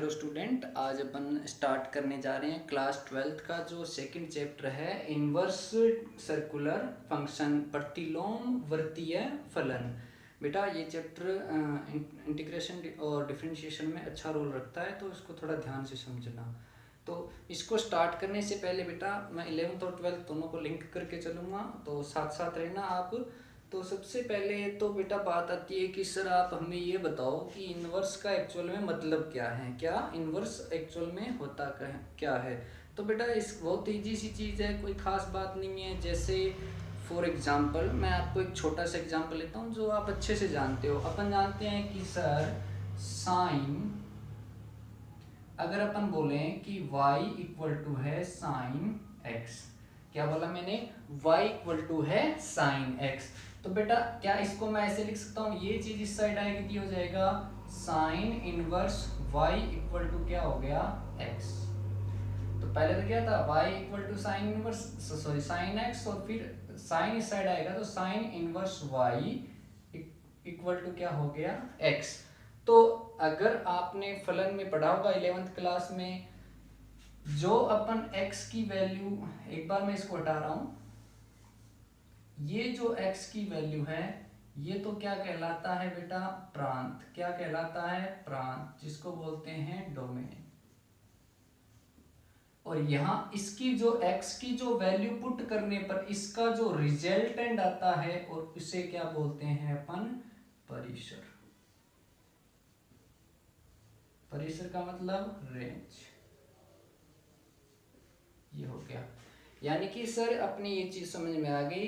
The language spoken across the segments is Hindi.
हेलो स्टूडेंट, आज अपन स्टार्ट करने जा रहे हैं क्लास 12th का जो सेकंड चैप्टर है इन्वर्स सर्कुलर फंक्शन, प्रतिलोम वर्तीय फलन। बेटा ये चैप्टर इंटीग्रेशन और डिफरेंशिएशन में अच्छा रोल रखता है, तो इसको थोड़ा ध्यान से समझना। तो इसको स्टार्ट करने से पहले बेटा मैं 11th और 12th दोनों को लिंक करके चलूँगा, तो साथ साथ रहना आप। तो सबसे पहले तो बेटा बात आती है कि सर आप हमें ये बताओ कि इन्वर्स का एक्चुअल में मतलब क्या है, क्या इन्वर्स एक्चुअल में होता क्या है। तो बेटा इस बहुत ईजी सी चीज़ है, कोई खास बात नहीं है। जैसे फॉर एग्जांपल मैं आपको एक छोटा सा एग्जांपल लेता हूँ जो आप अच्छे से जानते हो। अपन जानते हैं कि सर साइन, अगर अपन बोले कि y इक्वल टू है साइन x, क्या बोला मैंने, y इक्वल टू है साइन x, तो बेटा क्या इसको मैं ऐसे लिख सकता हूँ, ये चीज इस साइड आएगी तो हो जाएगा sine inverse y equal to क्या हो गया x। तो पहले तो क्या था y equal to sine inverse, sorry sine x, और फिर साइन इस साइड आएगा तो sine inverse y equal to क्या हो गया x। तो अगर आपने फलन में पढ़ा होगा 11th क्लास में, जो अपन x की वैल्यू, एक बार मैं इसको हटा रहा हूं, ये जो x की वैल्यू है ये तो क्या कहलाता है बेटा, प्रांत। क्या कहलाता है, प्रांत, जिसको बोलते हैं डोमेन। और यहां इसकी जो x की जो वैल्यू पुट करने पर इसका जो रिजल्टेंट आता है, और उसे क्या बोलते हैं अपन, परिसर। परिसर का मतलब रेंज, ये हो गया। यानी कि सर अपनी ये चीज समझ में आ गई,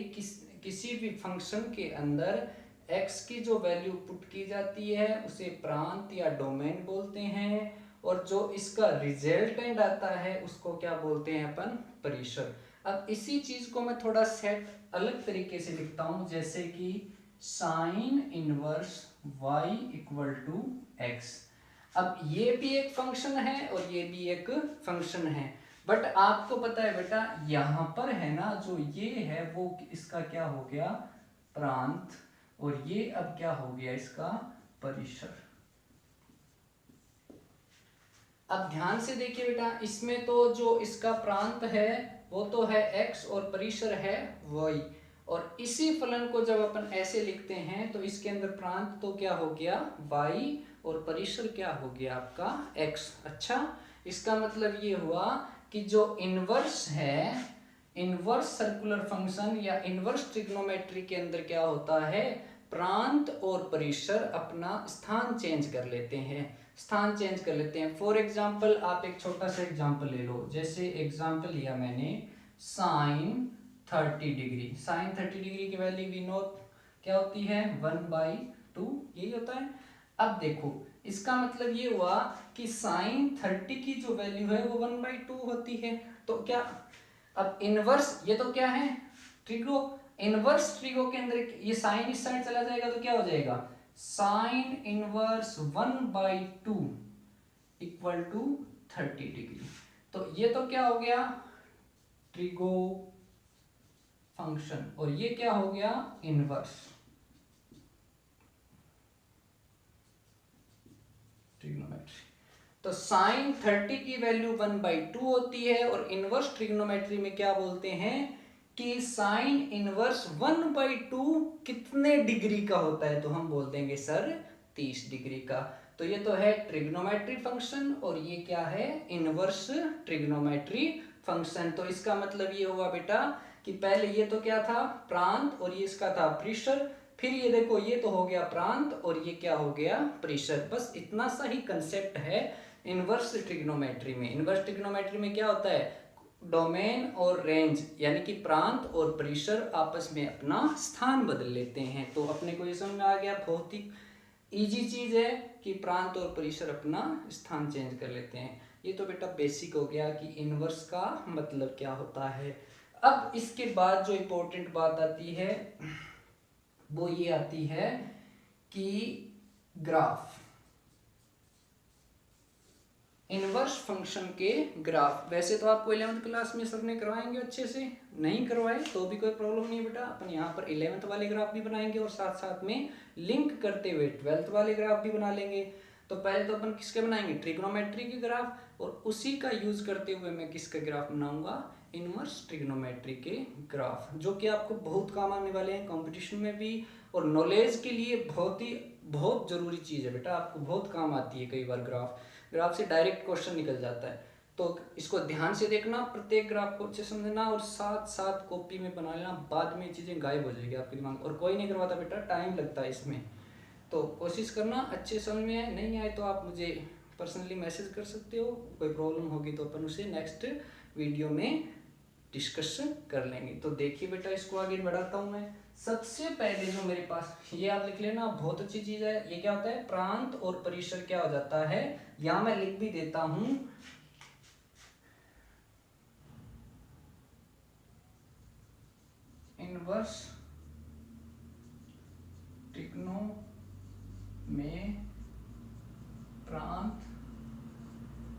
किसी भी फंक्शन के अंदर x की जो वैल्यू पुट की जाती है उसे प्रांत या डोमेन बोलते हैं, और जो इसका रिजल्टेंट आता है उसको क्या बोलते हैं अपन, परिसर। अब इसी चीज को मैं थोड़ा सेट अलग तरीके से लिखता हूं, जैसे कि sine inverse y equal to x। अब ये भी एक फंक्शन है और ये भी एक फंक्शन है, बट आपको पता है बेटा यहां पर है ना जो ये है वो इसका क्या हो गया, प्रांत, और ये अब क्या हो गया इसका परिसर। अब ध्यान से देखिए बेटा, इसमें तो जो इसका प्रांत है वो तो है x और परिसर है y, और इसी फलन को जब अपन ऐसे लिखते हैं तो इसके अंदर प्रांत तो क्या हो गया y और परिसर क्या हो गया आपका x। अच्छा, इसका मतलब ये हुआ कि जो इनवर्स है, इनवर्स सर्कुलर फंक्शन या इनवर्स ट्रिग्नोमेट्री के अंदर क्या होता है, प्रांत और परिसर अपना स्थान चेंज कर लेते हैं, स्थान चेंज कर लेते हैं। फॉर एग्जाम्पल आप एक छोटा सा एग्जाम्पल ले लो, जैसे एग्जाम्पल लिया मैंने साइन 30 डिग्री। साइन 30 डिग्री की वैल्यू वी नो क्या होती है, 1/2, यही होता है। अब देखो इसका मतलब ये हुआ कि साइन 30 की जो वैल्यू है वो 1/2 होती है। तो क्या, अब इनवर्स, ये तो क्या है, ट्रिगो, इनवर्स ट्रिगो के अंदर ये साइन इस साइड चला जाएगा तो क्या हो जाएगा, sine inverse 1/2 equal to 30 degree. तो ये तो क्या हो गया, ट्रिगो फंक्शन, और ये क्या हो गया, इनवर्स ट्रिग्नोमेट्री। तो साइन 30 की वैल्यू 1/2 होती है, और इनवर्स ट्रिग्नोमेट्री में क्या बोलते हैं कि साइन इनवर्स 1/2 कितने डिग्री का होता है, तो हम बोल देंगे सर 30 डिग्री का। तो ये तो है ट्रिग्नोमेट्री फंक्शन, और ये क्या है, इनवर्स ट्रिग्नोमेट्री फंक्शन। तो इसका मतलब ये हुआ बेटा कि पहले ये तो क्या था, प्रांत, और ये इसका था परिसर, फिर ये देखो ये तो हो गया प्रांत और ये क्या हो गया, परिसर। बस इतना सा ही कंसेप्ट है इनवर्स ट्रिग्नोमेट्री में। इनवर्स ट्रिग्नोमेट्री में क्या होता है, डोमेन और रेंज, यानी कि प्रांत और परिसर आपस में अपना स्थान बदल लेते हैं। तो अपने को ये समझ में आ गया, बहुत ही इजी चीज है कि प्रांत और परिसर अपना स्थान चेंज कर लेते हैं। ये तो बेटा बेसिक हो गया कि इनवर्स का मतलब क्या होता है। अब इसके बाद जो इंपॉर्टेंट बात आती है वो ये आती है कि ग्राफ, इनवर्स फंक्शन के ग्राफ। वैसे तो आपको 11th क्लास में सर ने करवाएंगे अच्छे से, नहीं करवाए तो भी कोई प्रॉब्लम नहीं बेटा, अपन यहाँ पर 11th वाले ग्राफ भी बनाएंगे और साथ साथ में लिंक करते हुए 12th वाले ग्राफ भी बना लेंगे। तो पहले तो अपन किसके बनाएंगे, ट्रिग्नोमेट्री के ग्राफ, और उसी का यूज करते हुए मैं किसका ग्राफ बनाऊंगा, इनवर्स ट्रिग्नोमेट्री के ग्राफ, जो कि आपको बहुत काम आने वाले हैं कंपटीशन में भी, और नॉलेज के लिए बहुत जरूरी चीज़ है बेटा, आपको बहुत काम आती है। कई बार ग्राफ से डायरेक्ट क्वेश्चन निकल जाता है, तो इसको ध्यान से देखना, प्रत्येक ग्राफ को अच्छे समझना, और साथ साथ कॉपी में बना लेना, बाद में चीज़ें गायब हो जाएगी आपके दिमाग, और कोई नहीं करवाता बेटा, टाइम लगता है इसमें, तो कोशिश करना अच्छे समझ में आए। नहीं आए तो आप मुझे पर्सनली मैसेज कर सकते हो, कोई प्रॉब्लम होगी तो अपन उसे नेक्स्ट वीडियो में डिस्कशन कर लेंगे। तो देखिए बेटा, इसको आगे बढ़ाता हूँ मैं। सबसे पहले जो मेरे पास, ये आप लिख लेना, बहुत अच्छी चीज है। ये क्या होता है, प्रांत और परिसर क्या हो जाता है, यहां मैं लिख भी देता हूं, इनवर्स ट्रिग्नो में प्रांत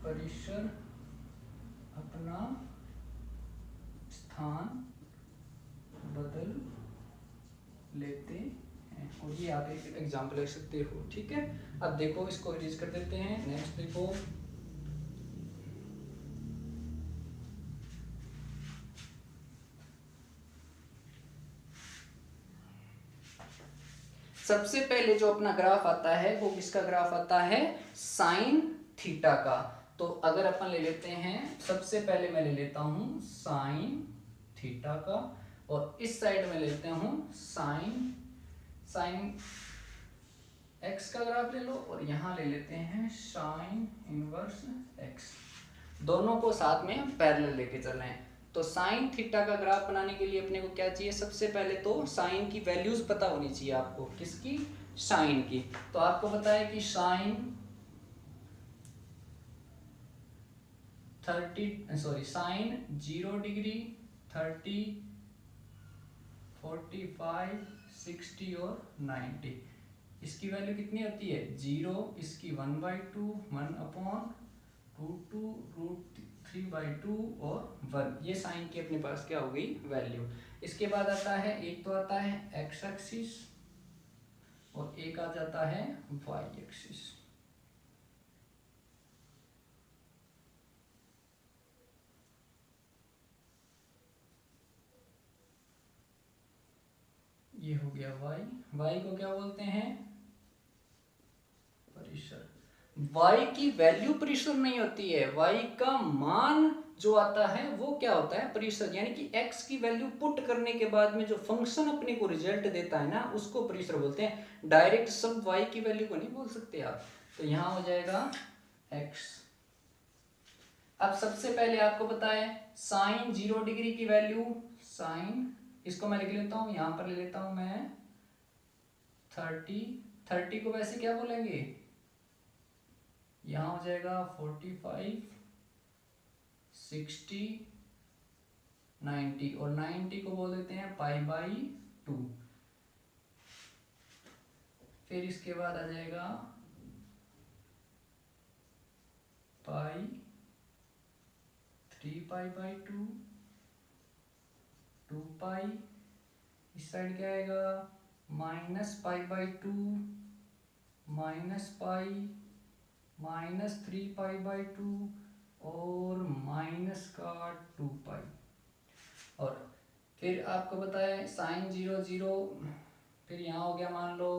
परिसर अपना स्थान बदल लेते हैं, और ये आप एक एग्जाम्पल लिख सकते हो। ठीक है, अब देखो इसको रीज कर देते हैं। नेक्स्ट देखो, सबसे पहले जो अपना ग्राफ आता है वो किसका ग्राफ आता है, साइन थीटा का। तो अगर अपन ले लेते हैं, सबसे पहले मैं ले लेता हूं साइन थीटा का, और इस साइड में लेते हूं साइन एक्स का ग्राफ ले लो, और यहां ले लेते हैं साइन इनवर्स एक्स। दोनों को साथ में पैरेलल लेके चल रहे हैं। तो साइन थीटा का ग्राफ बनाने के लिए अपने को क्या चाहिए, सबसे पहले तो साइन की वैल्यूज पता होनी चाहिए आपको, किसकी, साइन की। तो आपको पता है कि साइन 0 डिग्री, 30, 45, 60 और 90, इसकी वैल्यू कितनी होती है, 0, इसकी 1/2, 1/√2, √3/2 और 1। ये साइन की अपने पास क्या हो गई, वैल्यू। इसके बाद आता है, एक तो आता है एक्स एक्सिस, और एक आ जाता है वाई एक्सिस। ये हो गया वाई को क्या बोलते हैं, परिसर। y की वैल्यू परिसर नहीं होती है, y का मान जो आता है वो क्या होता है, परिसर। यानी कि x की वैल्यू पुट करने के बाद में जो फंक्शन अपने को रिजल्ट देता है ना, उसको परिसर बोलते हैं। डायरेक्ट सब y की वैल्यू को नहीं बोल सकते आप। तो यहां हो जाएगा x। अब सबसे पहले आपको पता है साइन 0 डिग्री की वैल्यू, साइन, इसको मैं लिख लेता हूं, यहां पर ले लेता हूं मैं 30 को वैसे क्या बोलेंगे, यहां हो जाएगा 45, 60, 90, और 90 को बोल देते हैं π/2। फिर इसके बाद आ जाएगा पाई 3π/2, 2π, इस साइड क्या आएगा -π/2, -π, -3π/2 और -2π। और फिर आपको पता है साइन 0 0, फिर यहाँ हो गया मान लो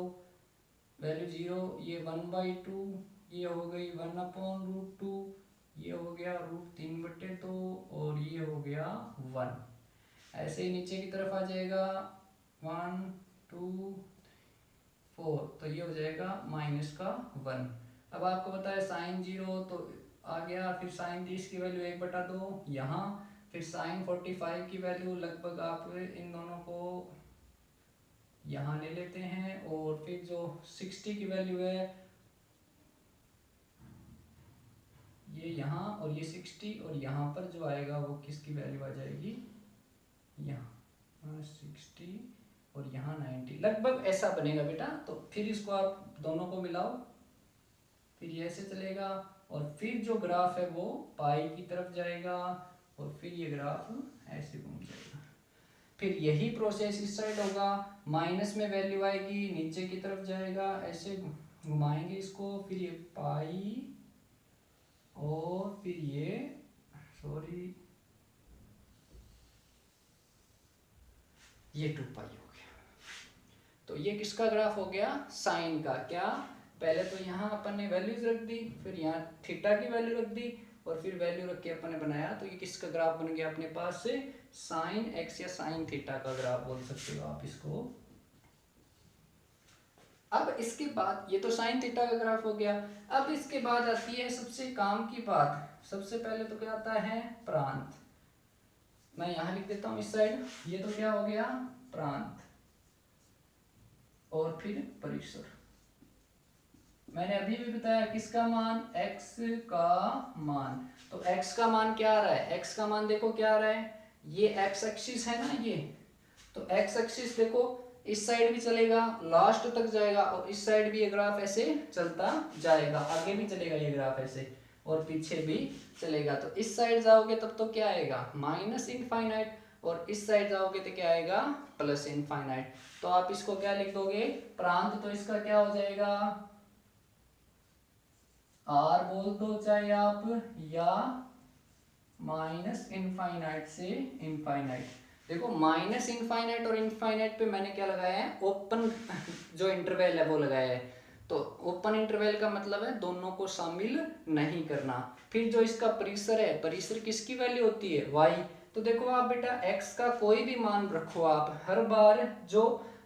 वैल्यू 0, ये 1/2, ये हो गई 1/√2, ये हो गया √3/2, और ये हो गया 1। ऐसे ही नीचे की तरफ आ जाएगा 1, 2, 4, तो ये हो जाएगा -1। अब आपको पता है साइन 0 तो आ गया, फिर साइन 30 की वैल्यू 1/2 यहाँ, फिर साइन 45 की वैल्यू लगभग आप इन दोनों को यहाँ ले लेते हैं, और फिर जो 60 की वैल्यू है ये यहाँ, और ये 60, और यहाँ पर जो आएगा वो किसकी वैल्यू आ जाएगी, यहाँ 60 और यहाँ 90, लगभग ऐसा बनेगा बेटा। तो फिर इसको आप दोनों को मिलाओ, फिर ये ऐसे चलेगा, और फिर जो ग्राफ है वो पाई की तरफ जाएगा, और फिर ये ग्राफ ऐसे घूम जाएगा। फिर यही प्रोसेस इस साइड होगा, माइनस में वैल्यू आएगी, नीचे की तरफ जाएगा, ऐसे घुमाएंगे इसको, फिर ये पाई और फिर ये सॉरी ये 2 पाई हो गया। तो ये किसका ग्राफ हो गया? साइन का। क्या? पहले तो यहाँ अपन ने वैल्यूज रख दी, फिर यहाँ थीटा की वैल्यू रख दी और फिर वैल्यू रख के अपन ने बनाया। तो ये किसका ग्राफ बन गया अपने पास से? साइन एक्स या साइन थीटा का ग्राफ बोल सकते हो आप इसको। अब इसके बाद ये तो साइन थीटा का ग्राफ हो गया। अब इसके बाद आती है सबसे काम की बात। सबसे पहले तो क्या आता है? प्रांत। मैं यहां लिख देता हूं इस साइड। ये तो क्या हो गया? प्रांत। और फिर परिसर। मैंने अभी भी बताया किसका मान? x का मान। तो x का मान क्या आ रहा है? x का मान देखो क्या आ रहा है? ये x एक्सिस है ना ये, तो x एक्सिस देखो इस साइड भी चलेगा, लास्ट तक जाएगा, और इस साइड भी ये ग्राफ ऐसे चलता जाएगा, आगे भी चलेगा ये ग्राफ ऐसे, और पीछे भी चलेगा। तो इस साइड जाओगे तब तो क्या आएगा? माइनस इनफाइनाइट, और इस साइड जाओगे तो क्या आएगा? Plus infinite. तो आप इसको क्या लिख दोगे? प्रांत। तो इसका क्या हो जाएगा? आर बोल दो चाहे आप, या माइनस इनफाइनाइट से इनफाइनाइट। देखो माइनस इनफाइनाइट और इनफाइनाइट पे मैंने क्या लगाया है? ओपन जो इंटरवल है वो लगाया है। तो ओपन इंटरवल का मतलब है दोनों को शामिल नहीं करना। फिर जो इसका परिसर है, परिसर किसकी वैल्यू होती है? y। तो देखो आप बेटा x का कोई भी मान रखो आप, हर बार जो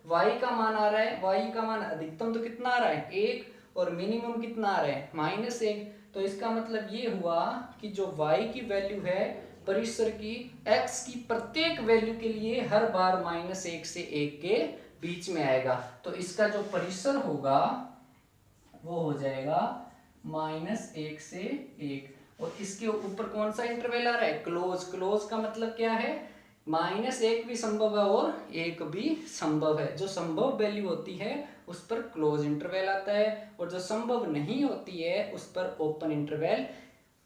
y का मान आ रहा है, y का मान अधिकतम तो कितना आ रहा है? 1, और मिनिमम कितना आ रहा है? -1। तो इसका मतलब ये हुआ कि जो y की वैल्यू है परिसर की, x की प्रत्येक वैल्यू के लिए हर बार -1 से 1 के बीच में आएगा। तो इसका जो परिसर होगा वो हो जाएगा -1 से 1। और इसके ऊपर कौन सा इंटरवल आ रहा है? क्लोज। क्लोज का मतलब क्या है? -1 भी संभव है और 1 भी संभव है। जो संभव वैल्यू होती है उस पर क्लोज इंटरवल आता है, और जो संभव नहीं होती है उस पर ओपन इंटरवल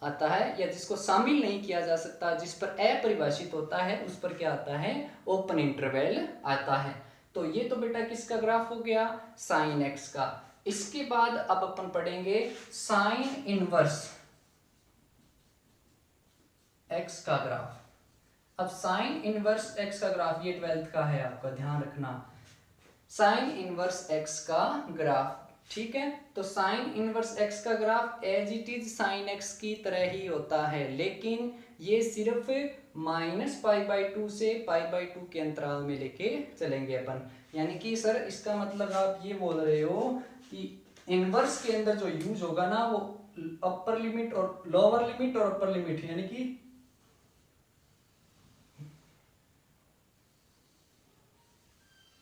आता है, या जिसको शामिल नहीं किया जा सकता, जिस पर अपरिभाषित होता है, उस पर क्या आता है? ओपन इंटरवल आता है। तो ये तो बेटा किसका ग्राफ हो गया? साइन एक्स का। इसके बाद अब अपन पढ़ेंगे साइन इनवर्स एक्स का ग्राफ। अब साइन इनवर्स एक्स का ग्राफ ये 12th का है, आपका ध्यान रखना। साइन इनवर्स एक्स का ग्राफ, ठीक है। तो साइन इनवर्स एक्स का graph as it is sine x की तरह ही होता है, लेकिन ये सिर्फ -π/2 से π/2 के अंतराल में लेके चलेंगे अपन। यानी कि सर इसका मतलब आप ये बोल रहे हो कि इनवर्स के अंदर जो यूज होगा ना वो अपर लिमिट और लोअर लिमिट और अपर लिमिट, यानी कि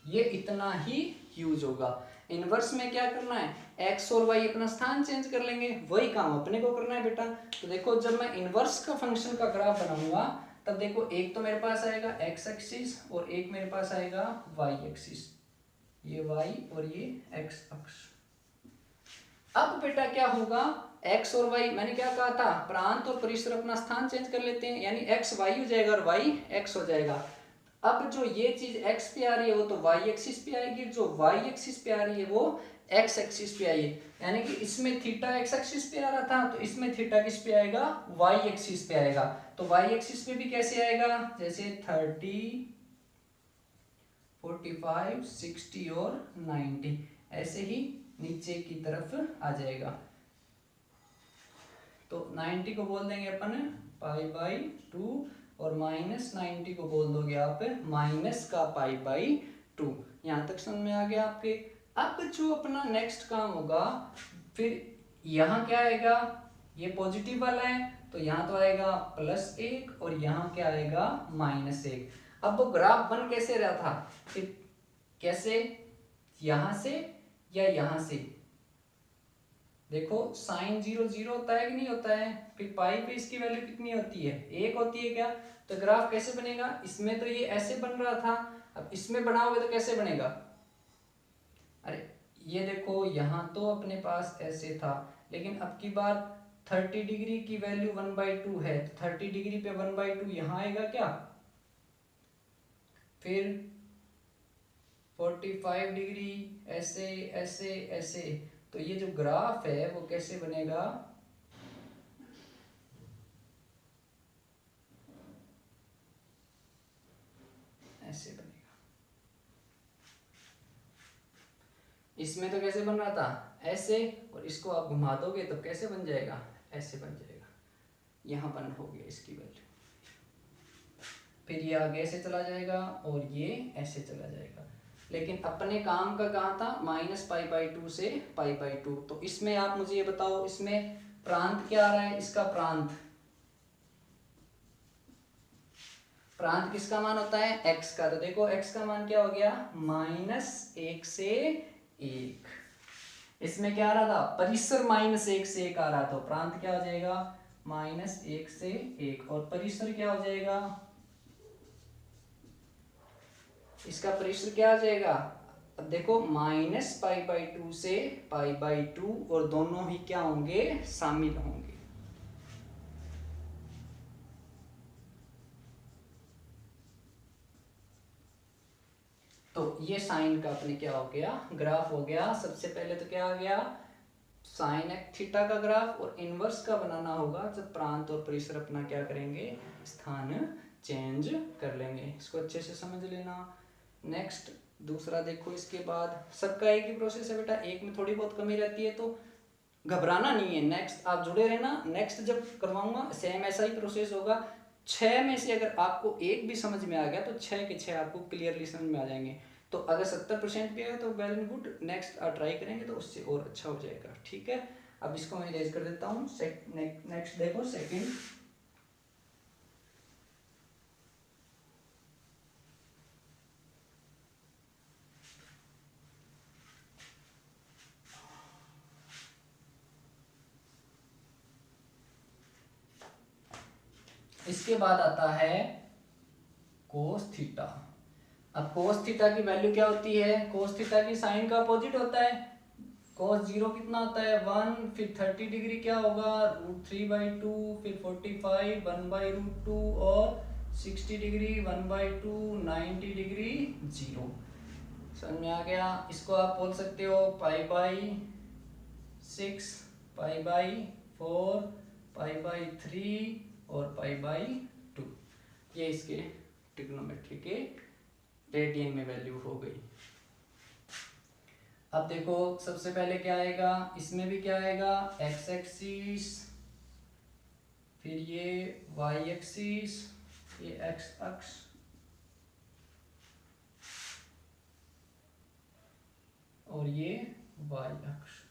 ये इतना ही यूज होगा। इनवर्स में क्या करना है? एक्स और वाई अपना स्थान चेंज कर लेंगे, वही काम अपने को करना है बेटा। तो देखो जब मैं इनवर्स का फंक्शन का ग्राफ बनाऊंगा तब देखो एक तो मेरे पास आएगा एक्स एक्सिस और एक मेरे पास आएगा वाई एक्सिस, ये वाई और ये एक्स अक्ष। अब बेटा क्या होगा? एक्स और वाई, मैंने क्या कहा था? प्रांत और परिसर अपना स्थान चेंज कर लेते हैं, यानी एक्स वाई हो जाएगा और वाई एक्स हो जाएगा। अब जो ये चीज x पे आ रही है वो तो y एक्सिस पे आएगी, जो y एक्सिस पे आ रही है वो x एक्सिस पे आई है। यानी कि इसमें थीटा x एक्सिस पे आ रहा था तो इसमें थीटा किस पे आएगा? y एक्सिस पे आएगा। तो y एक्सिस पे भी कैसे आएगा? जैसे 30, 45, 60 और 90, ऐसे ही नीचे की तरफ आ जाएगा। तो 90 को बोल देंगे अपन π/2 और -90 को बोल दोगे आप माइनस का π/2। यहां तक समझ में आ गया आपके? अब जो अपना नेक्स्ट काम होगा, फिर यहाँ क्या आएगा? ये पॉजिटिव वाला है तो यहाँ तो आएगा +1 और यहाँ क्या आएगा? -1। अब वो ग्राफ बन कैसे रहा था? फिर कैसे? यहां से या यहां से? देखो साइन 0 0 होता है कि नहीं होता है? फिर पाई पे इसकी वैल्यू कितनी होती है? 1 होती है क्या? तो ग्राफ कैसे बनेगा? इसमें तो ये ऐसे बन रहा था, अब इसमें बनाओगे तो कैसे बनेगा? अरे ये देखो यहाँ तो अपने पास ऐसे था, लेकिन अब की बार 30 डिग्री की वैल्यू 1/2 है, तो 30 डिग्री पे 1/2 यहाँ आएगा क्या? फिर 45 डिग्री ऐसे ऐसे ऐसे, तो ये जो ग्राफ है वो कैसे बनेगा, ऐसे बनेगा। इसमें तो कैसे बन रहा था, ऐसे, और इसको आप घुमा दोगे तो कैसे बन जाएगा, ऐसे बन जाएगा। यहाँ वन हो गया इसकी वैल्यू, फिर ये आगे ऐसे चला जाएगा और ये ऐसे चला जाएगा। लेकिन अपने काम का कहाँ था, -π/2 से π/2। तो इसमें आप मुझे ये बताओ, इसमें प्रांत क्या आ रहा है, इसका प्रांत किसका मान होता है, x का। तो देखो x का मान क्या हो गया, -1 से 1। इसमें क्या आ रहा था, परिसर -1 से 1 आ रहा, तो प्रांत क्या हो जाएगा, -1 से 1। और परिसर क्या हो जाएगा, इसका परिसर क्या आ जाएगा, अब देखो -π/2 से π/2, और दोनों ही क्या होंगे, शामिल होंगे। तो ये साइन का अपने क्या हो गया, ग्राफ हो गया। सबसे पहले तो क्या आ गया, साइन थीटा का ग्राफ, और इनवर्स का बनाना होगा जब प्रांत और परिसर अपना क्या करेंगे, स्थान चेंज कर लेंगे। इसको अच्छे से समझ लेना। नेक्स्ट दूसरा देखो, इसके बाद सबका एक ही प्रोसेस है बेटा, एक में थोड़ी बहुत कमी रहती है तो घबराना नहीं है। नेक्स्ट आप जुड़े रहना, नेक्स्ट जब करवाऊंगा सेम ऐसा ही प्रोसेस होगा। 6 में से अगर आपको एक भी समझ में आ गया तो 6 के 6 आपको क्लियरली समझ में आ जाएंगे। तो अगर 70% पे है तो well and good, next try करेंगे तो उससे और अच्छा हो जाएगा। ठीक है, अब इसको मैं इरेज कर देता हूँ। नेक्स्ट देखो, सेकंड, इसके बाद आता है कोस थीटा। अब कोस थीटा की वैल्यू क्या होती है, कोस थीटा की साइन का अपोजिट होता है। कोस 0 कितना होता है, 1, फिर 30 डिग्री क्या होगा, √3/2, फिर 45 1/√2, और 60 डिग्री 1/2, 90 डिग्री 0। समझ में आ गया। इसको आप बोल सकते हो π/6, π/4, π/3 और π/2। ये इसके ट्रिग्नोमेट्री के रेडियन में वैल्यू हो गई। अब देखो सबसे पहले क्या आएगा, इसमें भी क्या आएगा, x एक्सिस, फिर ये y एक्सिस, ये x अक्ष, और ये y अक्ष।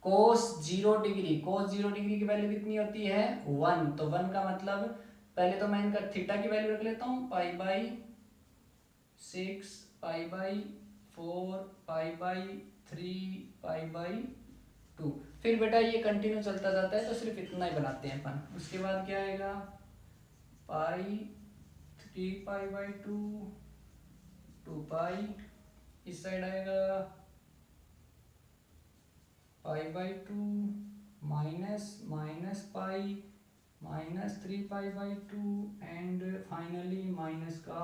कोस 0 डिग्री, कोस 0 डिग्री की वैल्यू कितनी होती है, 1। तो 1 का मतलब, पहले तो मैं इनका थीटा की वैल्यू रख लेता हूँ, π/6, π/4, π/3, π/2। फिर बेटा ये कंटिन्यू चलता जाता है तो सिर्फ इतना ही बनाते हैं अपन। उसके बाद क्या आएगा, π/3π/2, 2π, इस साइड आएगा π/2, -π, -3π/2, एंड फाइनली माइनस का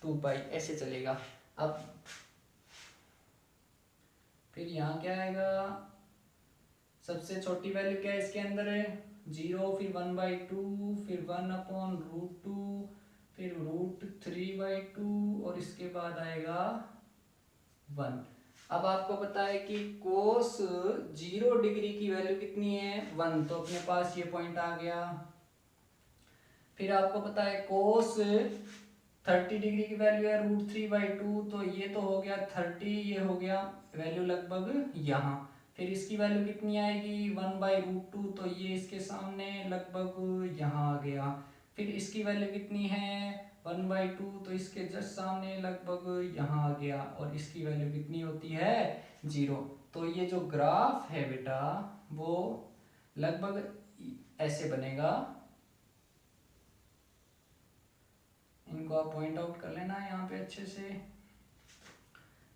2π, ऐसे चलेगा। अब फिर यहाँ क्या आएगा, सबसे छोटी वैल्यू क्या है इसके अंदर है, 0, फिर 1/2, फिर 1/√2, फिर √3/2, और इसके बाद आएगा 1। अब आपको पता है कि कोस 0 डिग्री की वैल्यू कितनी है, 1, तो अपने पास ये पॉइंट आ गया। फिर आपको पता है कोस 30 डिग्री की वैल्यू है √3/2, तो ये तो हो गया 30, ये हो गया वैल्यू लगभग यहाँ। फिर इसकी वैल्यू कितनी आएगी, 1/√2, तो ये इसके सामने लगभग यहाँ आ गया। फिर इसकी वैल्यू कितनी है, 1/2, तो इसके जस्ट सामने लगभग यहाँ आ गया। और इसकी वैल्यू कितनी होती है, 0। तो ये जो ग्राफ है बेटा वो लगभग ऐसे बनेगा। इनको आप पॉइंट आउट कर लेना यहाँ पे अच्छे से।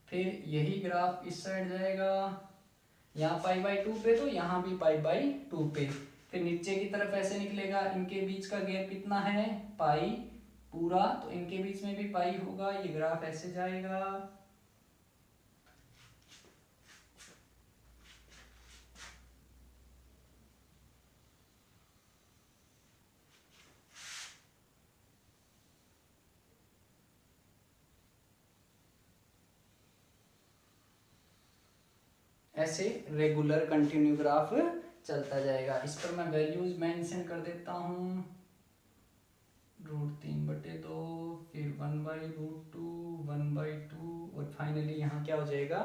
फिर यही ग्राफ इस साइड जाएगा, यहाँ π/2 पे, तो यहाँ भी π/2 पे। फिर नीचे की तरफ ऐसे निकलेगा, इनके बीच का गैप कितना है, पाई पूरा, तो इनके बीच में भी पाई होगा। ये ग्राफ ऐसे जाएगा, ऐसे रेगुलर कंटिन्यू ग्राफ चलता जाएगा। इस पर मैं वैल्यूज मेंशन कर देता हूँ, √3/2, फिर 1/√2, 1/2 और फाइनली यहाँ क्या हो जाएगा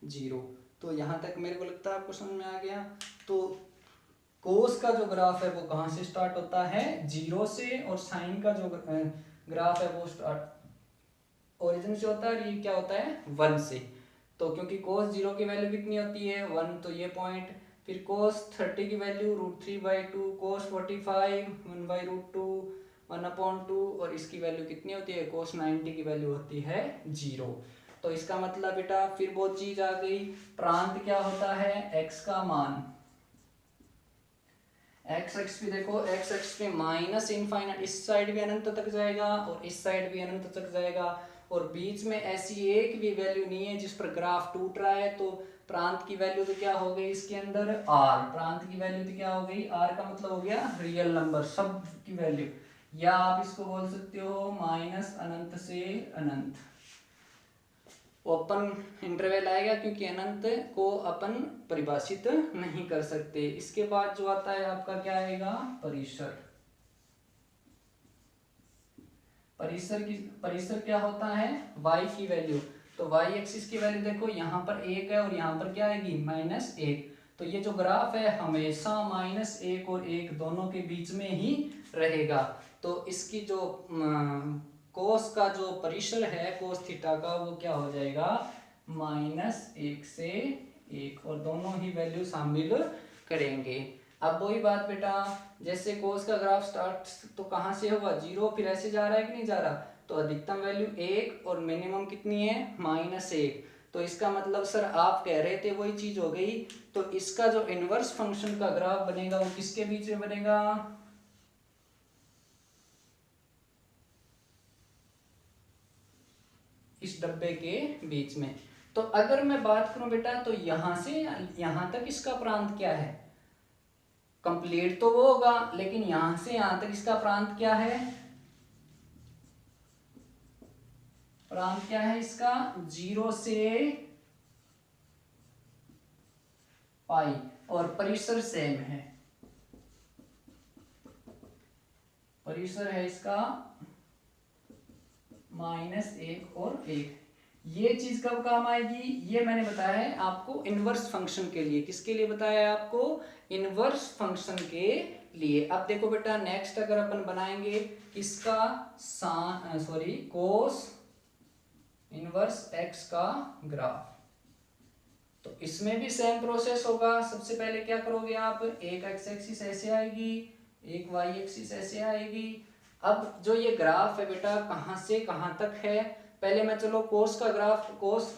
0। तो यहाँ तक मेरे को लगता है आपको समझ में आ गया। तो कोस का जो ग्राफ है वो कहाँ से स्टार्ट होता है 0 से, और साइन का जो ग्राफ है वो स्टार्ट ओरिजिन से होता है, और ये क्या होता है 1 से। तो क्योंकि कोस 0 की वैल्यू कितनी होती है 1, तो ये पॉइंट, फिर कोस 30 की वैल्यू √3/2, कोस 45 1/√2 1/2, और इसकी वैल्यू कितनी होती है कोस 90 की वैल्यू होती है 0। तो इसका मतलब बेटा फिर वो चीज आ गई, प्रांत क्या होता है x का मान, एक्स एक्स पे देखो, एक्स एक्स पे माइनस इनफाइनाइट, इस साइड भी अनंत तक जाएगा और इस साइड भी अनंत तक जाएगा, और बीच में ऐसी एक भी वैल्यू नहीं है जिस पर ग्राफ टूट रहा है। तो प्रांत की वैल्यू तो क्या हो गई इसके अंदर r, प्रांत की वैल्यू तो क्या हो गई r का मतलब हो गया रियल नंबर सब की वैल्यू, या आप इसको बोल सकते हो माइनस अनंत से अनंत। ओपन इंटरवल आएगा क्योंकि अनंत को अपन परिभाषित नहीं कर सकते। इसके बाद जो आता है आपका क्या आएगा परिसर। परिसर क्या होता है y की वैल्यू। तो y एक्सिस की वैल्यू देखो यहाँ पर 1 है और यहाँ पर क्या आएगी -1। तो ये जो ग्राफ है हमेशा -1 और 1 दोनों के बीच में ही रहेगा। तो इसकी जो कोस का जो परिसर है कोस थीटा का वो क्या हो जाएगा -1 से 1, और दोनों ही वैल्यू शामिल करेंगे। अब वही बात बेटा, जैसे कोस का ग्राफ स्टार्ट तो कहाँ से होगा 0, फिर ऐसे जा रहा है कि नहीं जा रहा, तो अधिकतम वैल्यू 1 और मिनिमम कितनी है -1। तो इसका मतलब सर आप कह रहे थे वही चीज हो गई। तो इसका जो इनवर्स फंक्शन का ग्राफ बनेगा वो किसके बीच में बनेगा, इस डब्बे के बीच में। तो अगर मैं बात करूं बेटा तो यहां से यहां तक इसका प्रांत क्या है, कंप्लीट तो वो होगा, लेकिन यहां से यहां तक इसका प्रांत क्या है, प्रांत क्या है इसका 0 से पाई, और परिसर सेम है, परिसर है इसका -1 और 1। ये चीज कब काम आएगी, ये मैंने बताया है आपको इनवर्स फंक्शन के लिए। किसके लिए बताया है आपको, इनवर्स फंक्शन के लिए। अब देखो बेटा नेक्स्ट अगर अपन बनाएंगे इसका कोस इनवर्स x का ग्राफ, तो इसमें भी सेम प्रोसेस होगा। सबसे पहले क्या करोगे आप, एक x एक्सिस ऐसे आएगी, एक y एक्सिस ऐसे आएगी। अब जो ये ग्राफ है बेटा कहाँ से कहाँ तक है, पहले मैं चलो कोस का ग्राफ, कोस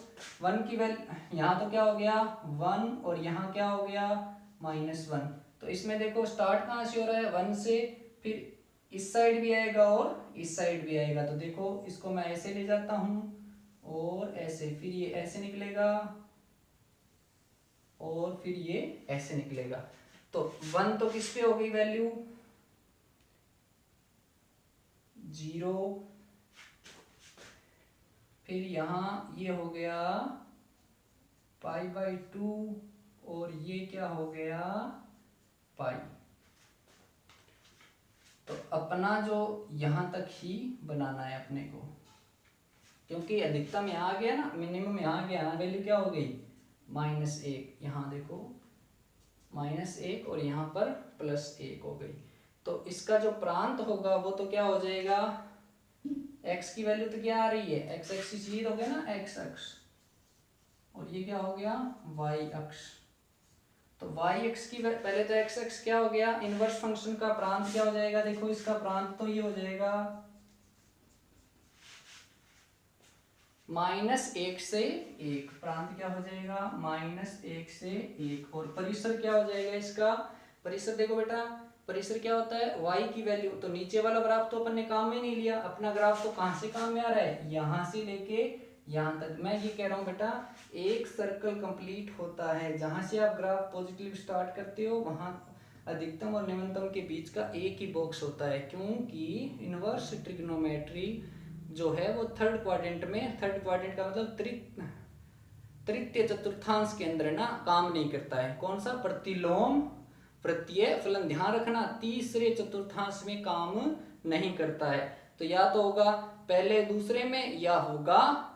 1 की वैल्यू यहाँ तो क्या हो गया 1 और यहाँ क्या हो गया -1। तो इसमें देखो स्टार्ट कहाँ से हो रहा है 1 से, फिर इस साइड भी आएगा और इस साइड भी आएगा। तो देखो इसको मैं ऐसे ले जाता हूँ और ऐसे, फिर ये ऐसे निकलेगा और फिर ये ऐसे निकलेगा। तो 1 तो किस पे हो गई वैल्यू 0, फिर यहाँ ये हो गया π/2 और ये क्या हो गया पाई। तो अपना जो यहाँ तक ही बनाना है अपने को, क्योंकि अधिकतम यहाँ आ गया ना, मिनिमम यहाँ आ गया, यहाँ वैल्यू क्या हो गई -1, यहाँ देखो -1 और यहाँ पर +1 हो गई। तो इसका जो प्रांत होगा वो तो क्या हो जाएगा, x की वैल्यू तो क्या आ रही है x एक्सिस ये हो गया ना x अक्ष, और ये क्या हो गया y अक्ष। तो y अक्ष की पहले तो x अक्ष क्या हो गया, इनवर्स फंक्शन का प्रांत क्या हो जाएगा, देखो इसका प्रांत तो ये हो जाएगा -1 से 1, प्रांत क्या हो जाएगा -1 से 1, और परिसर क्या हो जाएगा इसका, परिसर देखो बेटा परिसर क्या होता है y की वैल्यू। तो नीचे वाला ग्राफ तो अपन ने काम में नहीं लिया, अपना ग्राफ तो कहाँ से काम में आ रहा है, यहाँ से लेके यहाँ तक। मैं ये कह रहा हूँ बेटा एक सर्कल कंप्लीट होता है, जहाँ से आप ग्राफ पॉजिटिव स्टार्ट करते हो वहाँ अधिकतम और न्यूनतम के बीच का एक ही बॉक्स होता है, क्योंकि इनवर्स ट्रिग्नोमेट्री जो है वो थर्ड क्वाड्रेंट में, थर्ड क्वाड्रेंट का मतलब तृतीय चतुर्थांश के अंदर ना काम नहीं करता है। कौन सा? प्रतिलोम वृत्तीय फलन। ध्यान रखना, तीसरे चतुर्थांश में काम नहीं करता है। तो या तो होगा पहले दूसरे में, या होगा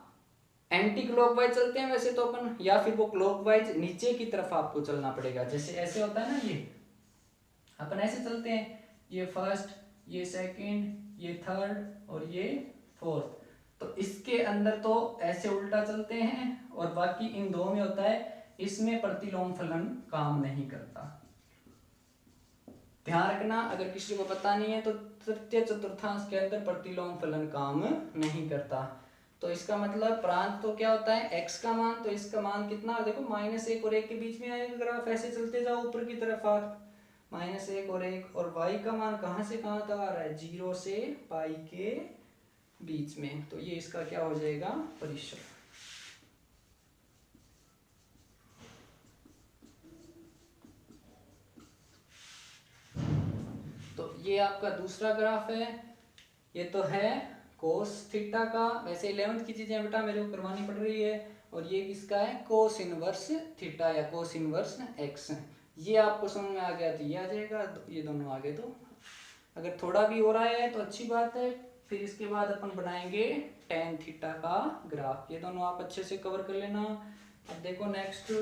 एंटी क्लॉकवाइज चलते हैं वैसे तो अपन, या फिर वो क्लॉकवाइज नीचे की तरफ आपको चलना पड़ेगा। जैसे ऐसे होता है ना, ये अपन ऐसे चलते हैं, ये फर्स्ट, ये सेकंड, ये थर्ड और ये फोर्थ। तो इसके अंदर तो ऐसे उल्टा चलते हैं, और बाकी इन दो में होता है, इसमें प्रतिलोम फलन काम नहीं करता। ध्यान रखना, अगर किसी को पता नहीं है तो तृतीय चतुर्थांश के अंदर प्रतिलोम फलन काम नहीं करता। तो इसका मतलब प्रांत तो क्या होता है? x का मान, तो इसका मान कितना? देखो -1 और 1 के बीच में आएगा ग्राफ, ऐसे चलते जाओ ऊपर की तरफ आप, -1 और 1, और y का मान कहाँ से कहाँ तक आ रहा है? 0 से पाई के बीच में। तो ये इसका क्या हो जाएगा? परिसर। तो ये आपका दूसरा ग्राफ है। ये तो है कोस थीटा का। वैसे 11th की चीजें बेटा मेरे को करवानी पड़ रही है। और ये किसका है? कोस इनवर्स थीटा या कोस इनवर्स एक्स। ये आपको समझ में आ गया तो ये आ जाएगा, ये दोनों आ गए। तो अगर थोड़ा भी हो रहा है तो अच्छी बात है। फिर इसके बाद अपन बनाएंगे टेन थीटा का ग्राफ। ये दोनों आप अच्छे से कवर कर लेना। अब देखो नेक्स्ट,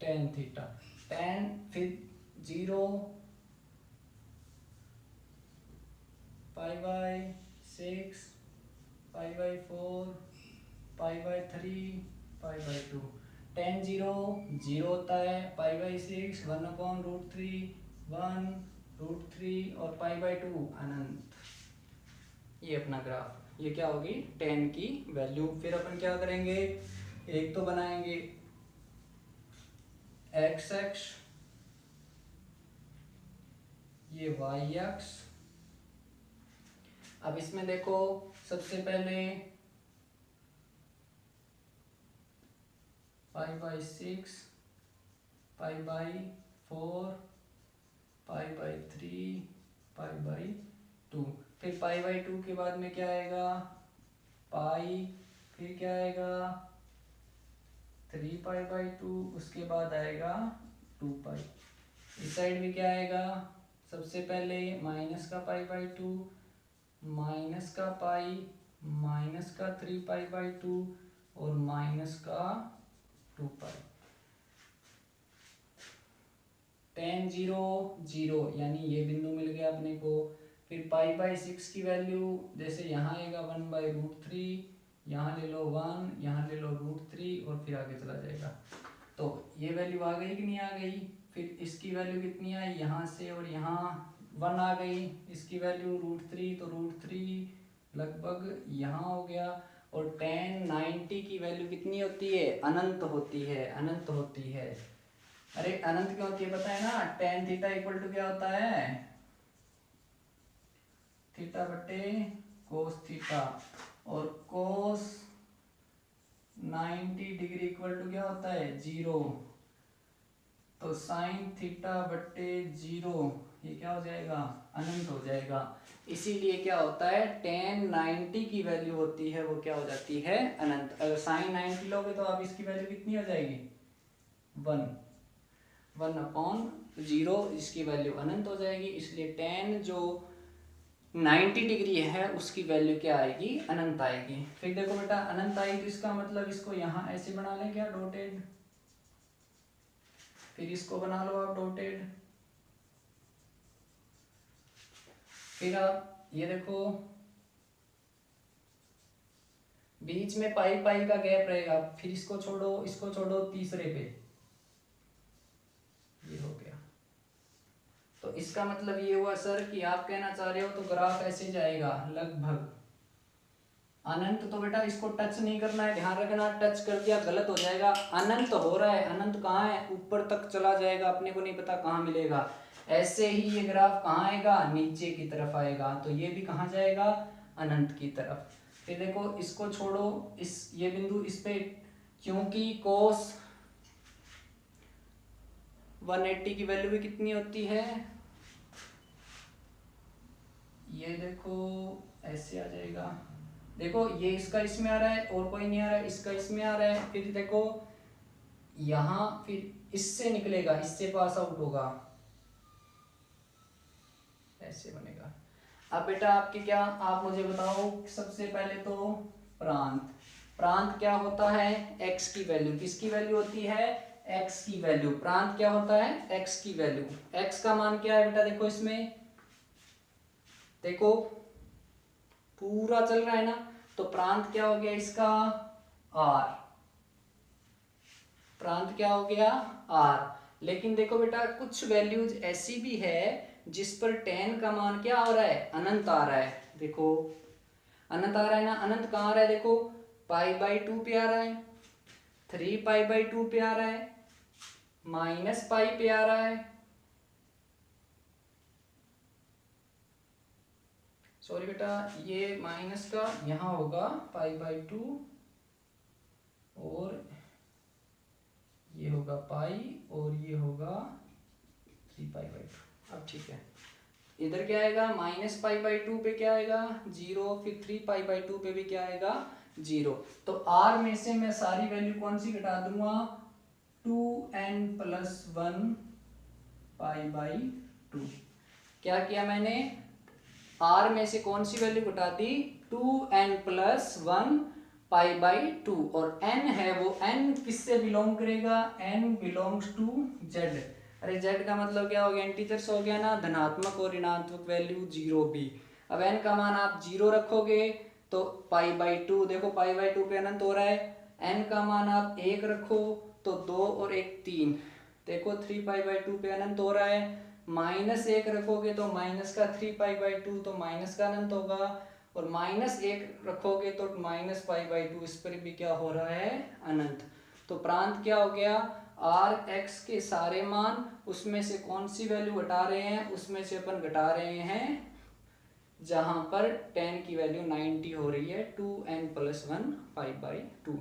टेन थीटा, टेन फिर 0 π/6 π/4 π/3 π/2। टेन 0 0 होता है, π/6 1/√3 1√3 और π/2 अनंत। ये अपना ग्राफ, ये क्या होगी? टेन की वैल्यू। फिर अपन क्या करेंगे? एक तो बनाएंगे एक्स एक्स, ये वाई एक्स। अब इसमें देखो सबसे पहले π/6 π/4 π/3 π/2। फिर π/2 के बाद में क्या आएगा? पाई, फिर क्या आएगा? 3π/2, उसके बाद आएगा 2π। इस साइड में क्या आएगा? सबसे पहले माइनस का π/2, माइनस का पाई, माइनस का 3π/2 और माइनस का 2π। टेन 0 0 यानी ये बिंदु मिल गया अपने को। फिर π/6 की वैल्यू जैसे यहाँ आएगा 1/√3, यहाँ ले लो 1, यहाँ ले लो √3 और फिर आगे चला जाएगा। तो ये वैल्यू आ गई कि नहीं आ गई? फिर इसकी वैल्यू कितनी आई? यहाँ से और यहाँ 1 आ गई। इसकी वैल्यू √3, तो √3 लगभग यहाँ हो गया। और tan 90 की वैल्यू कितनी होती है? अनंत होती है, अनंत होती है। अरे अनंत क्यों होती है पता है ना? tan थीटा इक्वल टू क्या होता है? थीटा बटे कोस थीटा, और कोस 90 डिग्री इक्वल टू क्या होता है? 0। तो साइन थीटा बटे 0 ये क्या हो जाएगा? अनंत हो जाएगा। इसीलिए क्या होता है? tan 90 की वैल्यू होती है वो क्या हो जाती है? अनंत। अगर साइन 90 लोगे तो आप इसकी वैल्यू कितनी हो जाएगी? 1/0, इसकी वैल्यू अनंत हो जाएगी। इसलिए tan जो 90 डिग्री है उसकी वैल्यू क्या आएगी? अनंत आएगी। फिर देखो बेटा अनंत आएगी तो इसका मतलब इसको यहाँ ऐसे बना लें क्या? डॉटेड। फिर इसको बना लो आप डॉटेड। फिर आप ये देखो बीच में पाई पाई का गैप रहेगा। फिर इसको छोड़ो तीसरे पे, ये हो गया। तो इसका मतलब ये हुआ सर कि आप कहना चाह रहे हो तो ग्राफ ऐसे जाएगा लगभग। अनंत तो बेटा इसको टच नहीं करना है, ध्यान रखना, टच कर दिया गलत हो जाएगा। अनंत हो रहा है, अनंत कहाँ है, ऊपर तक चला जाएगा, अपने को नहीं पता कहाँ मिलेगा। ऐसे ही ये ग्राफ कहाँ आएगा, नीचे की तरफ आएगा, तो ये भी कहाँ जाएगा, अनंत की तरफ। फिर देखो इसको छोड़ो, इस ये बिंदु इस पे, क्योंकि कोस 180 की वैल्यू भी कितनी होती है, ये देखो ऐसे आ जाएगा, देखो ये इसका इसमें आ रहा है और कोई नहीं आ रहा है, इसका इसमें आ रहा है, फिर देखो यहाँ फिर इससे निकलेगा, इससे पास आउट होगा, ऐसे बनेगा। अब बेटा आपके क्या, आप मुझे बताओ सबसे पहले तो प्रांत, प्रांत क्या होता है, x की वैल्यू, किसकी वैल्यू होती है, x की वैल्यू, प्रांत क्या होता है, x की वैल्यू। x का मान क्या है बेटा, देखो इसमें, देखो पूरा चल रहा है ना, तो प्रांत क्या हो गया इसका, r, प्रांत क्या हो गया, r। लेकिन देखो बेटा कुछ वैल्यूज ऐसी भी है जिस पर tan का मान क्या हो रहा है, अनंत आ रहा है, देखो अनंत आ रहा है ना, अनंत कहाँ आ रहा है, देखो π/2 पे आ रहा है, 3π/2 पे आ रहा है, -π पे आ रहा है, सॉरी बेटा ये माइनस का यहाँ होगा π/2 और ये होगा पाई और ये होगा 3π/2। अब ठीक है, इधर क्या आएगा, -π/2 पे क्या आएगा 0, फिर 3π/2 पे भी क्या आएगा 0। तो r में से मैं सारी वैल्यू कौन सी घटा दूंगा, 2n+1 π/2। क्या किया मैंने, r में से कौन सी वैल्यू घटा दी, 2n+1 π/2, और n है वो n किससे बिलोंग करेगा, n बिलोंग्स टू z। अरे z का मतलब क्या हो गया, इंटीजर्स हो गया ना, धनात्मक और ऋणात्मक वैल्यू 0 भी। अब n का मान आप 0 रखोगे तो π/2, देखो π/2 पे अनंत हो रहा है, n का मान आप 1 रखो तो 2 और 1 3, देखो 3π/2 पे अनंत हो रहा है, -1 रखोगे तो माइनस का 3π/2 तो माइनस का अनंत होगा, और -1 रखोगे तो -π/2, इस पर भी क्या हो रहा है, अनंत। तो प्रांत क्या हो गया, r(x) के सारे मान, उसमें से कौन सी वैल्यू घटा रहे हैं, उसमें से अपन घटा रहे हैं जहां पर tan की वैल्यू 90 हो रही है, 2n+1 π/2,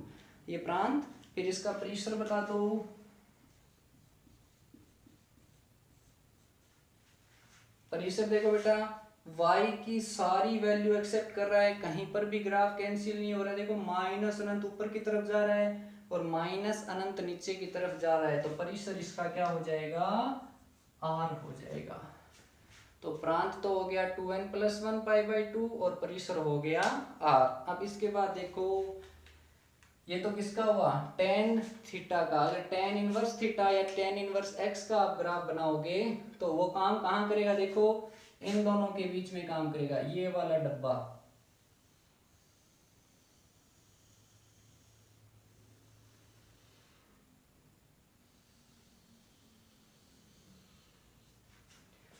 ये प्रांत। फिर इसका परिसर बता दो, परिसर देखो बेटा y की सारी वैल्यू एक्सेप्ट कर रहा है, कहीं पर भी ग्राफ कैंसिल नहीं हो रहा है, देखो माइनस अनंत ऊपर की तरफ जा रहा है और माइनस अनंत नीचे की तरफ जा रहा है, तो परिसर इसका क्या हो जाएगा, r हो जाएगा। तो प्रांत तो हो गया 2n+1 π/2 और परिसर हो गया r। अब इसके बाद देखो ये तो किसका हुआ, tan थीटा का, अगर tan इनवर्स थीटा या tan इनवर्स x का आप ग्राफ बनाओगे तो वो काम कहाँ करेगा, देखो इन दोनों के बीच में काम करेगा, ये वाला डब्बा,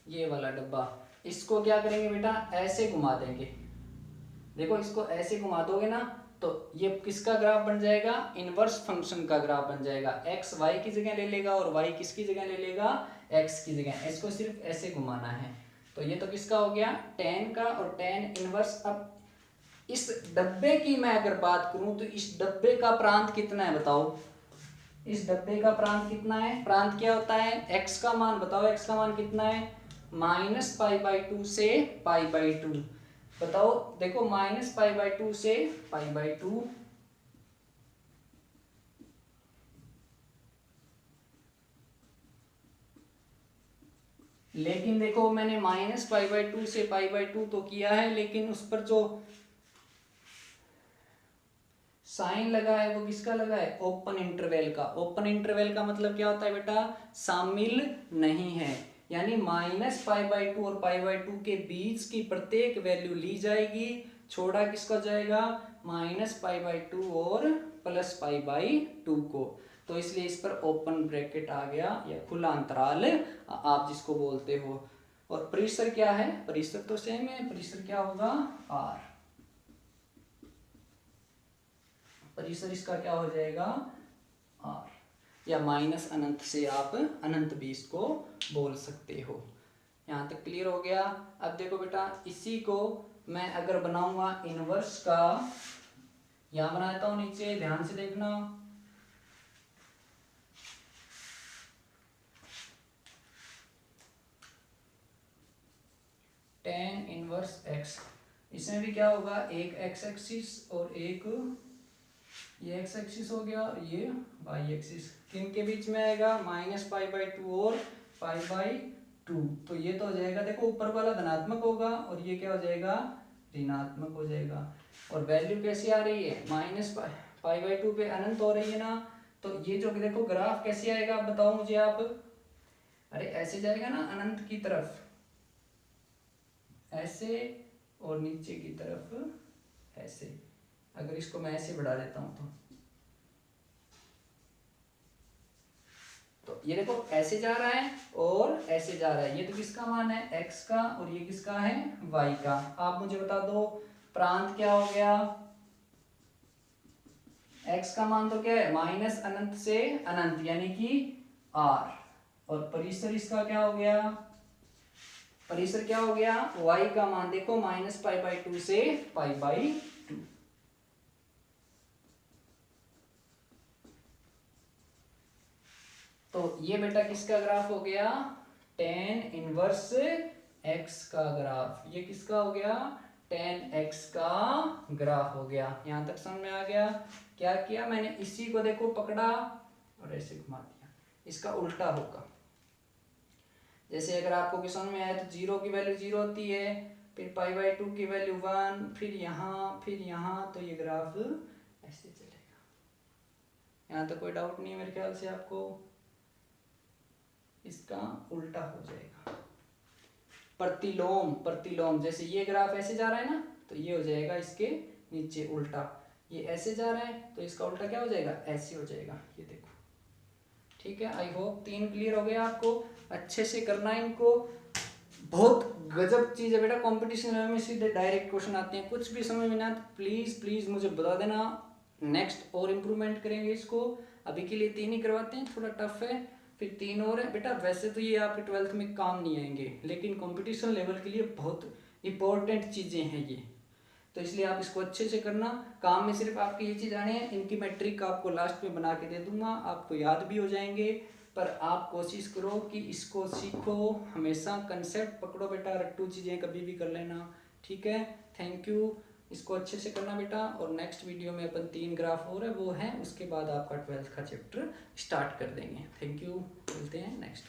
ये वाला डब्बा, इसको क्या करेंगे बेटा, ऐसे घुमा देंगे, देखो इसको ऐसे घुमा दोगे ना तो ये किसका ग्राफ बन जाएगा, इनवर्स फंक्शन का ग्राफ बन जाएगा, x y की जगह ले लेगा और y किसकी जगह ले लेगा, x की जगह, इसको सिर्फ ऐसे घुमाना है। तो ये तो किसका हो गया, tan का, और tan इनवर्स। अब इस डब्बे की मैं अगर बात करूं तो इस डब्बे का प्रांत कितना है बताओ, इस डब्बे का प्रांत कितना है, प्रांत क्या होता है, x का मान बताओ, x का मान कितना है, -π/2 से π/2, बताओ, देखो -π/2 से π/2, लेकिन देखो मैंने -π/2 से π/2 तो किया है, लेकिन उस पर जो साइन लगा है वो किसका लगा है, ओपन इंटरवल का। ओपन इंटरवल का मतलब क्या होता है बेटा, शामिल नहीं है, यानी -π/2 और π/2 के बीच की प्रत्येक वैल्यू ली जाएगी, छोड़ा किसको जाएगा, -π/2 और +π/2 को। तो इसलिए इस पर ओपन ब्रैकेट आ गया, या खुला अंतराल आप जिसको बोलते हो। और परिसर क्या है, परिसर तो सेम है, परिसर क्या होगा, r। परिसर इसका क्या हो जाएगा आर, या माइनस अनंत से आप अनंत भी इसको बोल सकते हो। यहाँ तक क्लियर हो गया। अब देखो बेटा, इसी को मैं अगर बनाऊंगा इनवर्स का, यहाँ बनाता हूं नीचे, ध्यान से देखना। टेन इनवर्स एक्स, इसमें भी क्या होगा, एक एक्स एक्सिस और एक ये एक्स एक्सिस हो गया, ये वाई एक्सिस, किन के बीच में आएगा, -π/2 और π/2। तो ये तो हो जाएगा, देखो ऊपर वाला धनात्मक होगा और ये क्या हो जाएगा, ऋणात्मक हो जाएगा। और वैल्यू कैसी आ रही है, -π/2 पे अनंत हो रही है ना। तो ये जो देखो ग्राफ कैसे आएगा, बताओ मुझे आप। अरे ऐसे जाएगा ना अनंत की तरफ, ऐसे, और नीचे की तरफ ऐसे। अगर इसको मैं ऐसे बढ़ा देता हूं तो ये देखो ऐसे जा रहा है और ऐसे जा रहा है। ये तो किसका मान है, x का, और ये किसका है, y का। आप मुझे बता दो प्रांत क्या हो गया, x का मान तो क्या है, माइनस अनंत से अनंत यानी कि r, और परिसर इसका क्या हो गया, परिसर क्या हो गया, y का मान देखो -π/2 से π/2। तो ये बेटा किसका ग्राफ हो गया, tan इनवर्स x का ग्राफ। ये किसका हो गया, tan x का ग्राफ हो गया। यहां तक समझ में आ गया। क्या किया मैंने, इसी को देखो पकड़ा और ऐसे घुमा दिया, इसका उल्टा होगा। जैसे अगर आपको कि समझ में आया तो 0 की वैल्यू 0 होती है, फिर π/2 की वैल्यू 1, फिर यहाँ, तो ये ग्राफ ऐसे चलेगा। यहाँ तक कोई डाउट नहीं है मेरे ख्याल से आपको, इसका उल्टा हो जाएगा। प्रतिलोम, जैसे ये ग्राफ ऐसे जा रहा है ना, तो ये हो जाएगा इसके नीचे उल्टा। ये ऐसे जा रहा है तो इसका उल्टा क्या हो जाएगा, ऐसे हो जाएगा। ये देखो, ठीक है। आई होप 3 क्लियर हो गया आपको। अच्छे से करना है इनको, बहुत गजब चीज है बेटा। कंपटीशन लेवल में सीधे डायरेक्ट क्वेश्चन आते हैं, कुछ भी समझ में ना प्लीज मुझे बता देना, नेक्स्ट और इम्प्रूवमेंट करेंगे इसको। अभी के लिए 3 ही करवाते हैं, थोड़ा टफ है, फिर 3 और है बेटा। वैसे तो ये आपके 12th में काम नहीं आएंगे, लेकिन कंपटीशन लेवल के लिए बहुत इंपॉर्टेंट चीज़ें हैं ये, तो इसलिए आप इसको अच्छे से करना। काम में सिर्फ आपकी ये चीज़ आनी है, इनकी मैं ट्रिक आपको लास्ट में बना के दे दूंगा, आपको याद भी हो जाएंगे। पर आप कोशिश करो कि इसको सीखो, हमेशा कंसेप्ट पकड़ो बेटा, रट्टू चीज़ें कभी भी कर लेना, ठीक है। थैंक यू, इसको अच्छे से करना बेटा। और नेक्स्ट वीडियो में अपन 3 ग्राफ और है वो है, उसके बाद आपका 12th का चैप्टर स्टार्ट कर देंगे। थैंक यू, मिलते हैं नेक्स्ट।